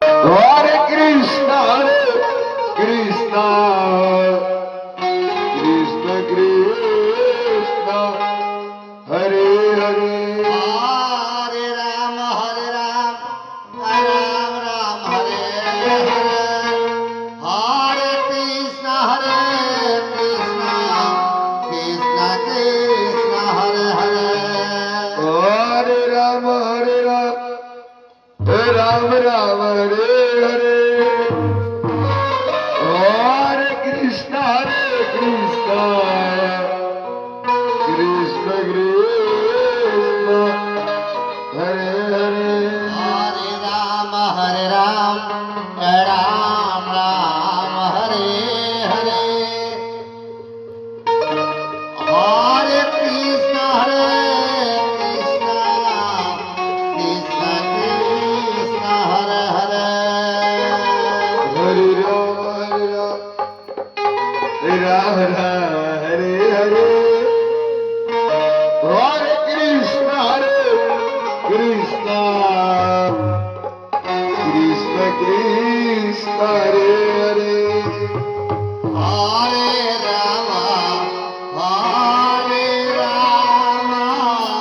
Hare Krishna, Krishna, Krishna Krishna, Hare Hare. Hare Ram, Ram Ram, Hare Hare. Hare Krishna, Krishna, Krishna Hare Hare. Hare Ram, Ram Ram, Hare Hare. Hare Krishna, Krishna, Krishna Krishna, Hare Hare. Hare Ram, Ram Ram, Hare Hare. Hare Krishna, Krishna, Krishna Krishna, Hare Hare. Hare Ram, Hare Hare. Hare Krishna, Krishna, Krishna Krishna, Hare Hare. Hare Rama, Rama Rama,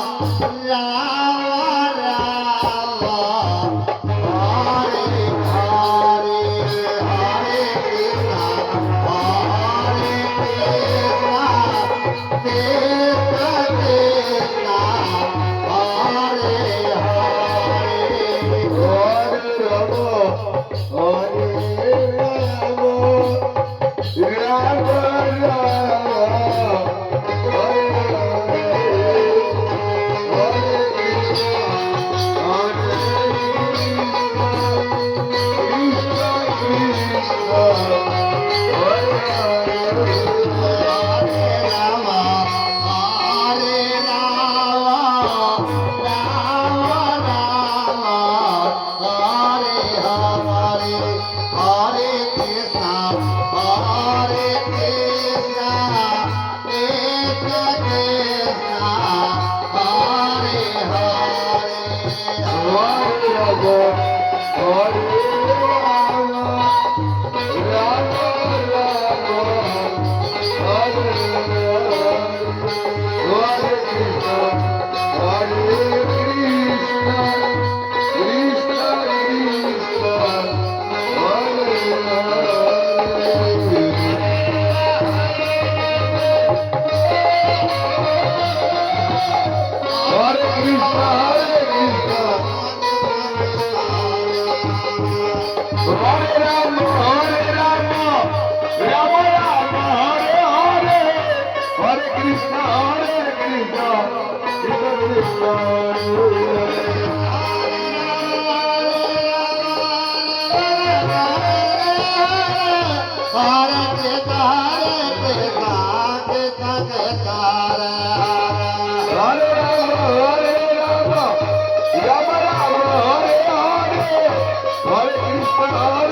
Hare Hare, Hare Krishna, Krishna Krishna, Hare Hare. Hare Rama, Hare Rama, Hare Krishna.